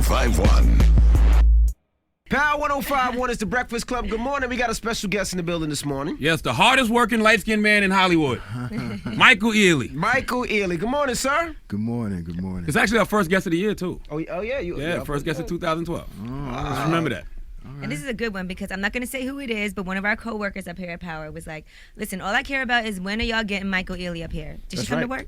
1051. Power 1051 is the Breakfast Club. Good morning. We got a special guest in the building this morning. Yes, the hardest working light-skinned man in Hollywood, Michael Ealy. Michael Ealy. Good morning, sir. Good morning. Good morning. It's actually our first guest of the year, too. Oh yeah. Yeah, first guest of 2012. Just remember that. And this is a good one because I'm not going to say who it is, but one of our coworkers up here at Power was like, listen, all I care about is when are y'all getting Michael Ealy up here? Did she come to work?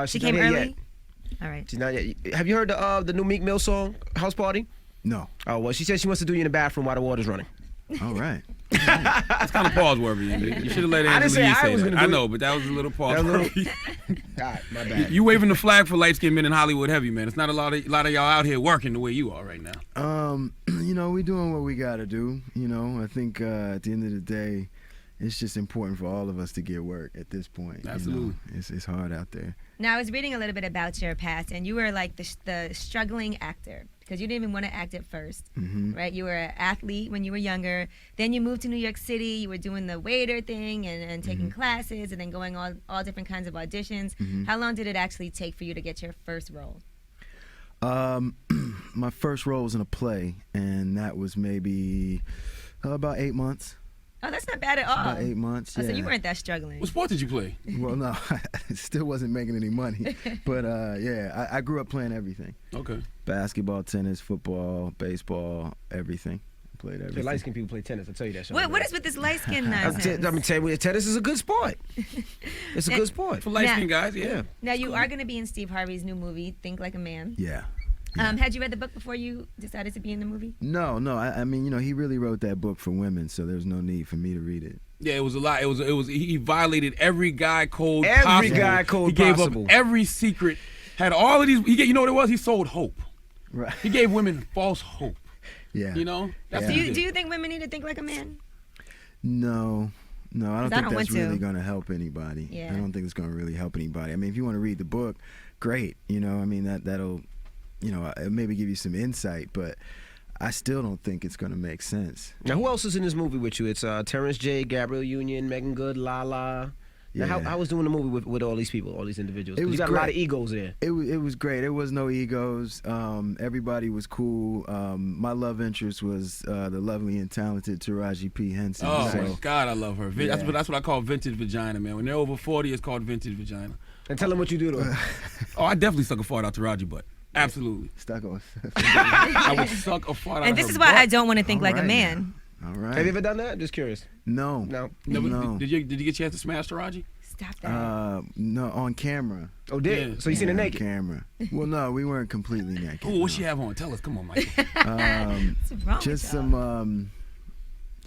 She came early? Yet. All right. She's not yet. Have you heard the new Meek Mill song, House Party? No. Oh, well, she said she wants to do you in the bathroom while the water's running. All right. That's kind of pause-worthy. You should have let Angela Yee say that. I know, but that was a little pause-worthy. God, my bad. You waving the flag for light-skinned men in Hollywood heavy, man. It's not a lot of y'all out here working the way you are right now. We doing what we got to do. I think at the end of the day, it's just important for all of us to get work at this point. Absolutely. It's hard out there. Now, I was reading a little bit about your past, and you were like the struggling actor because you didn't even want to act at first, right? You were an athlete when you were younger. Then you moved to New York City. You were doing the waiter thing and taking classes and then going all different kinds of auditions. How long did it actually take for you to get your first role? My first role was in a play, and that was maybe about 8 months. Oh, that's not bad at all. About 8 months, yeah. Oh, so you weren't that struggling. What sport did you play? Well, no, I still wasn't making any money. But, I grew up playing everything. Okay. Basketball, tennis, football, baseball, everything. I played everything. The light-skinned people play tennis, I'll tell you that. What is with this light-skinned nonsense? I'm telling you, tennis is a good sport. It's a good sport. For light-skinned guys, yeah. Now, you are going to be in Steve Harvey's new movie, Think Like a Man. Yeah. Had you read the book before you decided to be in the movie? No. I mean, he really wrote that book for women, so there's no need for me to read it. Yeah, it was a lot. It was. He violated every guy code possible. Every guy code possible. He gave up every secret. Had all of these. You know what it was? He sold hope. Right. He gave women false hope. Yeah. That's Do you think women need to think like a man? No, I don't think that's really going to help anybody. Yeah. I don't think it's going to really help anybody. I mean, if you want to read the book, great. I mean, that'll, maybe give you some insight, but I still don't think it's going to make sense. Now, who else is in this movie with you? It's Terrence J, Gabrielle Union, Megan Good, Lala. Now, Yeah. how was doing the movie with all these people, all these individuals? It was you got great. a lot of egos there. It was great. There was no egos. Everybody was cool. My love interest was the lovely and talented Taraji P. Henson. Oh so, my God, I love her. Yeah. That's what I call vintage vagina, man. When they're over 40, it's called vintage vagina. And tell them what you do to her. Oh, I definitely suck a fart out Taraji butt. Absolutely. Stuck on. I would suck a fart out And of this her is why butt. I don't want to think All like a right man. All right. Have you ever done that? Just curious. No. No. No. Did you get a chance to smash Taraji? Stop that. No, on camera. Oh, did? Yeah. So you seen her On naked? camera. Well, no, we weren't completely naked. Ooh, what she have on? Tell us. Come on, Michael. What's wrong Just with y'all? some.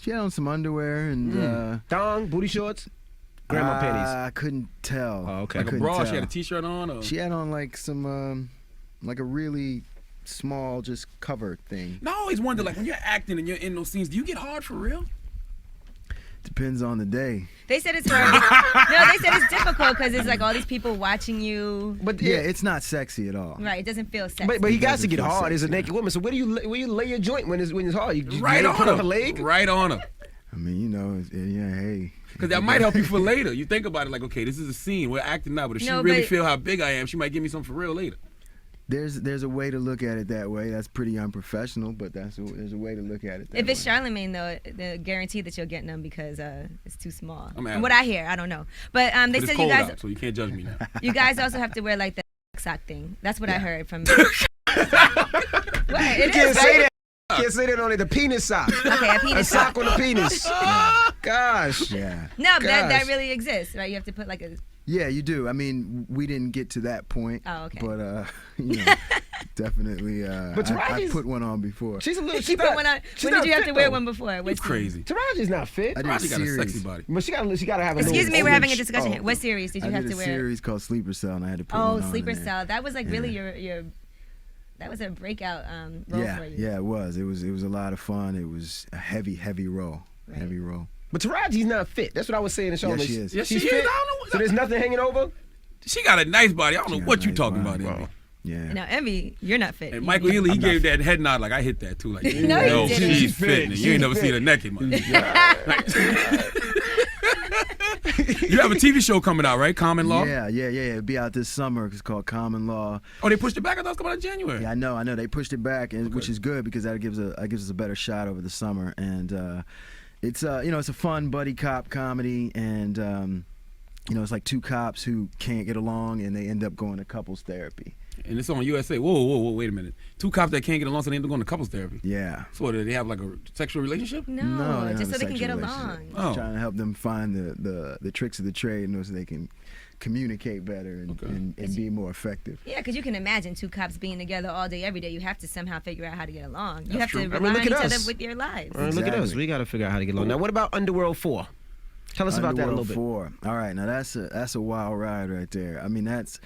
She had on some underwear and. Thong, booty shorts, grandma panties. I couldn't tell. Oh, okay. I Like a couldn't bra? tell. She had a T-shirt on? Or? She had on like some, like a really small, just cover thing. No, I always wonder, like, when you're acting and you're in those scenes, do you get hard for real? Depends on the day. They said it's hard. No, they said it's difficult because it's like all these people watching you. But Yeah, it's not sexy at all. Right, it doesn't feel sexy. But he got to doesn't get feel hard as a sexy. naked woman. So where you lay your joint when it's hard? You Right lay, on put her. on her leg? Right on her. I mean, hey. Because that might help you for later. You think about it like, okay, this is a scene. We're acting now, but if she No, really but- feel how big I am, she might give me something for real later. There's a way to look at it that way. That's pretty unprofessional, but there's a way to look at it that If it's way. Charlemagne, though, the guarantee that you'll get none because it's too small. I'm From what I hear, I don't know. But they But it's said you cold guys, out, so you can't judge me now. you guys also have to wear like the sock thing. That's what I heard from. What? It You can't is, say right? that. You can't say that on it. The penis sock. Okay, a A penis sock sock. on the penis. Gosh. Yeah. No, but that Gosh. really exists, right? You have to put like a. Yeah, you do. I mean, we didn't get to that point. Oh, okay. But definitely. But I Taraji's- put one on before. She's a little. She put one on. When did you have to wear one before? It's crazy. Taraji's not fit. I did a Taraji got a series. sexy body. But she gotta have a Excuse little me, we're having a image. discussion Oh. here. What series did you I have did to a wear? series called Sleeper Cell, and I had to put one Oh, on Sleeper in there. Cell. That was like really Yeah. your. That was a breakout role Yeah, for you. yeah, it was. It was a lot of fun. It was a heavy role. Right. Heavy role. But Taraji's not fit. That's what I was saying in Charlotte. Yes, she is. Yes, She's she fit. is. I don't know what- So there's nothing hanging over. She got a nice body. I don't know got what a you nice talking body. about, Envy. Yeah. Now, Envy, you're not fit. And Michael Ealy, he gave that head nod like I hit that too. Like, No, you didn't. she's fit. And you ain't never She's seen her naked, man. You have a TV show coming out, right? Common Law? Yeah. It'll be out this summer. It's called Common Law. Oh, they pushed it back? I thought it was coming out in January. Yeah, I know. They pushed it back, which is good because that gives us a better shot over the summer. And it's it's a fun buddy cop comedy, and it's like two cops who can't get along, and they end up going to couples therapy. And it's on USA. Whoa, wait a minute. Two cops that can't get along, so they end up going to couples therapy. Yeah. So what, do they have like a sexual relationship? No, they just have so a they can get sexual along. relationship. Oh. Trying to help them find the tricks of the trade, so they can communicate better and be more effective. Yeah, because you can imagine two cops being together all day, every day. You have to somehow figure out how to get along. You That's have true. to I mean, rely look on at each us. other with your lives. All right, look at us. We got to figure out how to get along. Now, what about Underworld 4? Tell us about that a little bit. Underworld 4. All right, now that's a wild ride right there. I mean, that's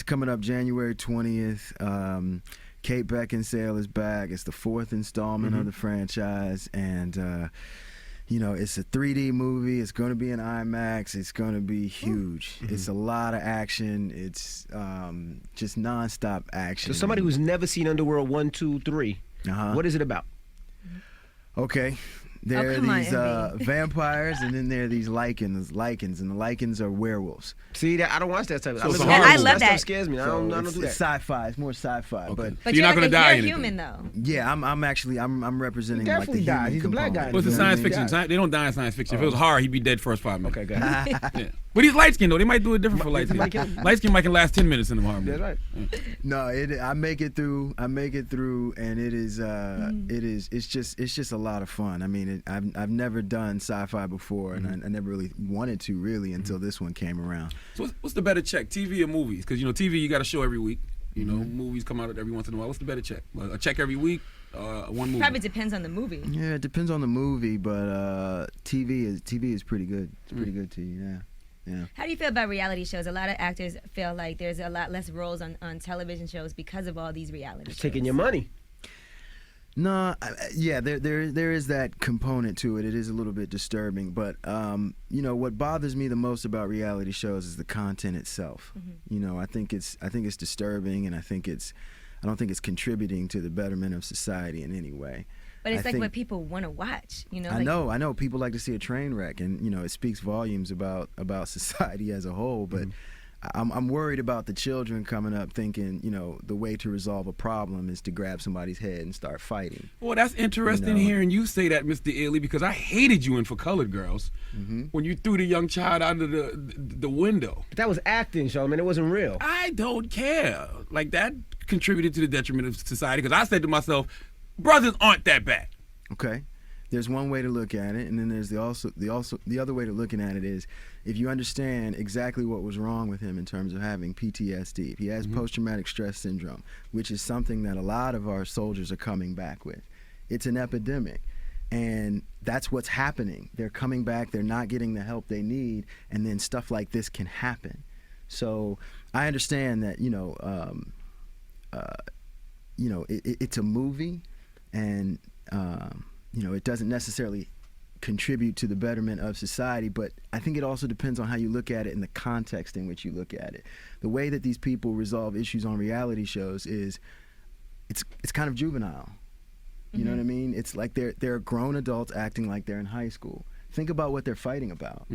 coming up January 20th. Kate Beckinsale is back. It's the 4th installment of the franchise, and it's a 3D movie. It's going to be in IMAX. It's going to be huge. It's a lot of action. It's just nonstop action. So somebody who's never seen Underworld 1, 2, 3, what is it about? Okay. There are come on, these MB. vampires, and then there are these lichens, and the lichens are werewolves. See, I don't watch that type of So it's stuff. a horror I love That that. stuff scares me. I don't do It's that. sci-fi. It's more sci-fi, but But you're not like gonna die You're anything. human, though. yeah, I'm actually representing He like definitely the died. human He's a black component. guy. Well, it's a You know science what I mean? fiction. They don't die in science fiction. If it was horror, he'd be dead first 5 minutes. Okay, go ahead. Yeah. But he's light skinned though. They might do it different for light Might skin. kill him. Light skin might can last 10 minutes in the horror movie. That's right. No, I make it through, and it is it's just a lot of fun. I mean, I've never done sci-fi before, and I never really wanted to until this one came around. So what's the better check, TV or movies? Because TV you got a show every week. Movies come out every once in a while. What's the better check? A check every week, one movie. Probably depends on the movie. Yeah, it depends on the movie, but TV is pretty good. It's pretty good to you. Yeah. Yeah. How do you feel about reality shows? A lot of actors feel like there's a lot less roles on television shows because of all these reality It's shows. taking your money. No, yeah, there is that component to it. It is a little bit disturbing, but what bothers me the most about reality shows is the content itself. I think it's disturbing, and I don't think it's contributing to the betterment of society in any way. But it's I like think- what people want to watch, I know. People like to see a train wreck, and it speaks volumes about society as a whole. But I'm worried about the children coming up thinking, the way to resolve a problem is to grab somebody's head and start fighting. Well, that's interesting hearing you say that, Mr. Ealy, because I hated you in For Colored Girls when you threw the young child out of the window. But that was acting, Charlamagne. It wasn't real. I don't care. Like, that contributed to the detriment of society, because I said to myself, brothers aren't that bad. Okay. There's one way to look at it, and then there's the other way to looking at it is if you understand exactly what was wrong with him in terms of having PTSD. If he has post-traumatic stress syndrome, which is something that a lot of our soldiers are coming back with. It's an epidemic, and that's what's happening. They're coming back, they're not getting the help they need, and then stuff like this can happen. So I understand that it's a movie, and it doesn't necessarily contribute to the betterment of society, but I think it also depends on how you look at it and the context in which you look at it. The way that these people resolve issues on reality shows is it's kind of juvenile. You know what I mean? It's like they're grown adults acting like they're in high school. Think about what they're fighting about.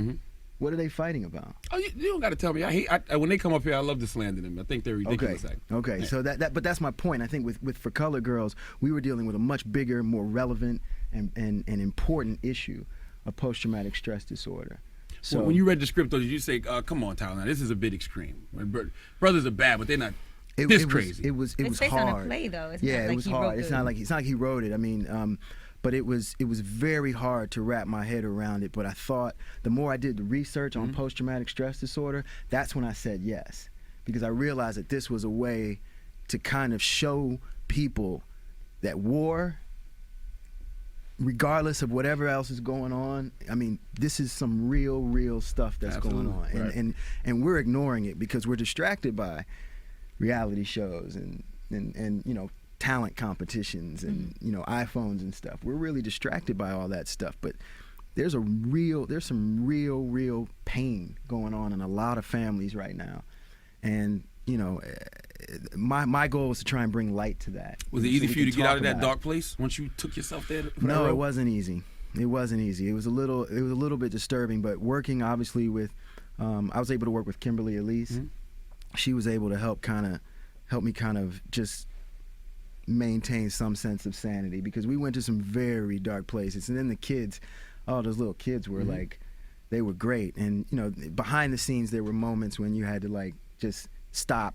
What are they fighting about? Oh, you don't got to tell me. When they come up here, I love to slander them. I think they're ridiculous. Okay. Yeah. So but that's my point. I think with For Colored Girls, we were dealing with a much bigger, more relevant, and important issue of post-traumatic stress disorder. So When you read the script, though, did you say, "Come on, Tyler, now this is a bit extreme. Brothers are bad, but they're not this crazy." It was It's based hard. on a play, though. It's Yeah, not it like was he hard. wrote It's the- not like he wrote it. I mean, but it was very hard to wrap my head around it. But I thought the more I did the research on post-traumatic stress disorder, that's when I said yes, because I realized that this was a way to kind of show people that war, regardless of whatever else is going on, I mean, this is some real stuff that's going on, Right. and we're ignoring it because we're distracted by reality shows and talent competitions and iPhones and stuff. We're really distracted by all that stuff, but there's some real pain going on in a lot of families right now, and my goal was to try and bring light to that. Was it so easy we for you can to get out of talk that about dark place once you took yourself there? No, it wasn't easy. It wasn't easy. It was a little bit disturbing, but working obviously with, I was able to work with Kimberly Elise. Mm-hmm. She was able to help me kind of just maintain some sense of sanity, because we went to some very dark places. And then the kids, all those little kids were like, they were great. And, you know, behind the scenes, there were moments when you had to like just stop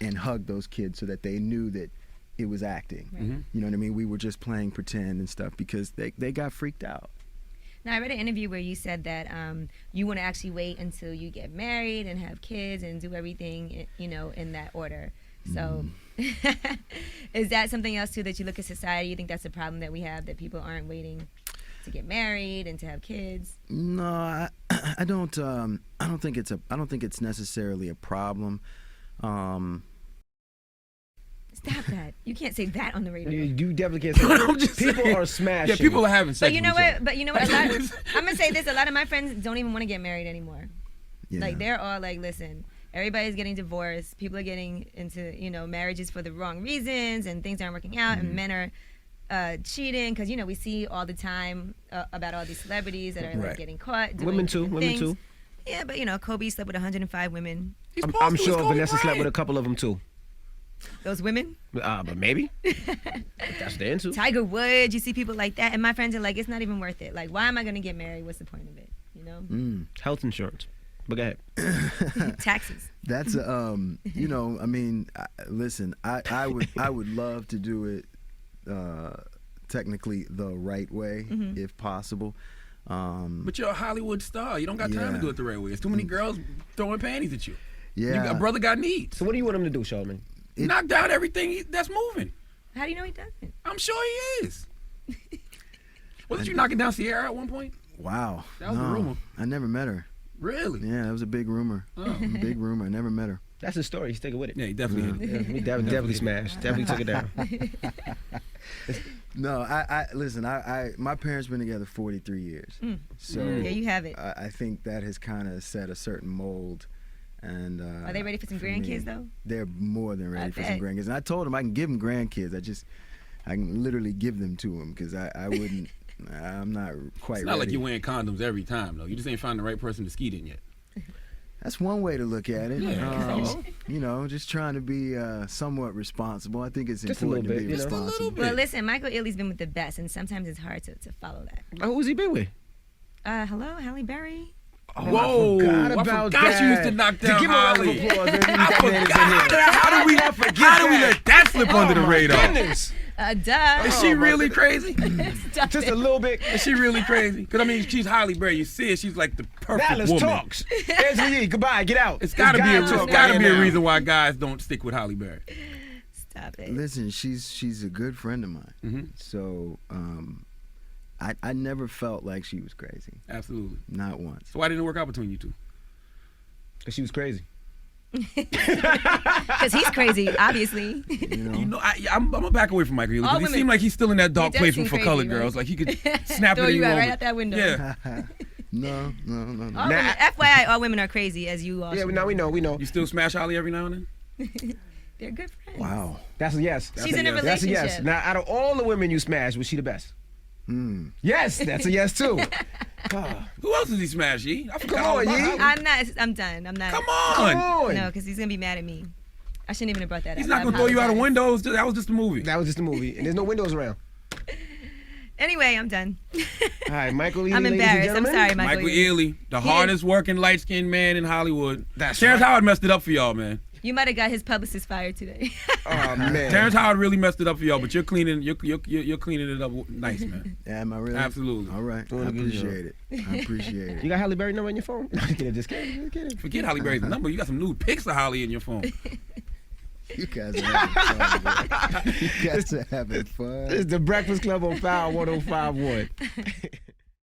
and hug those kids so that they knew that it was acting. Right. You know what I mean? We were just playing pretend and stuff because they got freaked out. Now, I read an interview where you said that you want to actually wait until you get married and have kids and do everything, you know, in that order. So is that something else, too, that you look at society? You think that's a problem that we have, that people aren't waiting to get married and to have kids? No, I don't. I don't think it's necessarily a problem. Stop that! You can't say that on the radio. You definitely can't say that. I'm just People saying. are smashing. Yeah, people are having sex. But you know with each what? other. But you know what? I'm gonna say this: a lot of my friends don't even want to get married anymore. Yeah. Like they're all like, listen, everybody's getting divorced. People are getting into, you know, marriages for the wrong reasons, and things aren't working out, and men are cheating, because, you know, we see all the time about all these celebrities that are like getting caught doing Women too. different Women things. too. Yeah, but you know, Kobe slept with 105 women. I'm sure Vanessa slept with a couple of them too. Those women. But maybe. That's the into. Tiger Woods. You see people like that, and my friends are like, it's not even worth it. Like, why am I gonna get married? What's the point of it? You know. Health insurance. But go ahead. Taxes. That's you know, I mean, listen, I would love to do it technically the right way, if possible. But you're a Hollywood star. You don't got time to do it the right way. There's too many girls throwing panties at you. Yeah. A brother got needs. So what do you want him to do, Charlamagne? Knock down everything that's moving. How do you know he doesn't? I'm sure he is. Wasn't you knocking down Sierra at one point? Wow. That was a rumor. I never met her. Really? Yeah, that was a big rumor. Oh. Big rumor. I never met her. That's his story. He's sticking with it. Yeah, he definitely Yeah, is. we definitely smashed. Definitely took it down. No, I listen. My parents been together 43 years, so Yeah, you have it. I think that has kind of set a certain mold. And Are they ready for some me, grandkids though? They're more than ready I for bet. some grandkids. And I told them I can give them grandkids. I can literally give them to them because I wouldn't. I'm not quite. It's not ready. like you're wearing condoms every time, though. You just ain't found the right person to skeet in yet. That's one way to look at it. Yeah. You know, just trying to be somewhat responsible. I think it's Just a important little to bit, be you know? responsible. Well, listen, Michael Ealy's been with the best, and sometimes it's hard to follow that. Who's he been with? Hello, Halle Berry. Whoa! I I forgot forgot you used to that. knock down Give him a round of Holly. applause, baby. I That man is in forgot here. that. How did we let that slip under the radar? Duh. Is she really crazy? Stop Just it. a little bit. Is she really crazy? Because, I mean, she's Halle Berry. You see it, she's like the perfect Now let's woman. talk. Angela Yee, goodbye. Get out. It's got to be Right a now. reason why guys don't stick with Halle Berry. Stop it. Listen, she's a good friend of mine. Mhm. So I never felt like she was crazy. Absolutely. Not once. So why didn't it work out between you two? Cause she was crazy. Because he's crazy, obviously. You know, I'm gonna back away from Michael Ealy All because he women- seemed like he's still in that dark does place seem for crazy, colored right? girls. Like he could snap Throw it you in out over. right out that window. Yeah. No. All women, FYI, all women are crazy, as you all Yeah, should now know. we know. You still smash Holly every now and then? They're good friends. Wow. That's a yes. She's in a yes. That's a yes. relationship. Now, out of all the women you smashed, was she the best? Yes, that's a yes too. Who else did he smash, Yee? I forgot Come all on, about Yee. Holly. I'm done. I'm not. Come Come on. on. No, because he's going to be mad at me. I shouldn't even have brought that He's up. not I gonna throw you out of apologize. windows. That was just a movie. That was just a movie, and there's no windows around. Anyway, I'm done. All right, Michael Ealy, I'm ladies and embarrassed. I'm gentlemen. sorry, Michael Ealy. Ealy, the hardest working light skinned man in Hollywood. That's Terrence right. Howard messed it up for y'all, man. You might have got his publicist fired today. Oh man. Terrence Howard really messed it up for y'all, but you're cleaning it up nice, man. Yeah, am I really? Absolutely. All right. Doing I a good job. appreciate it. I appreciate it. You got Halle Berry number in your phone? Just kidding. Forget Halle Berry's number. You got some nude pics of Holly in your phone. You guys are having fun. Bro. You guys are having fun. This is the Breakfast Club on Power 105.1.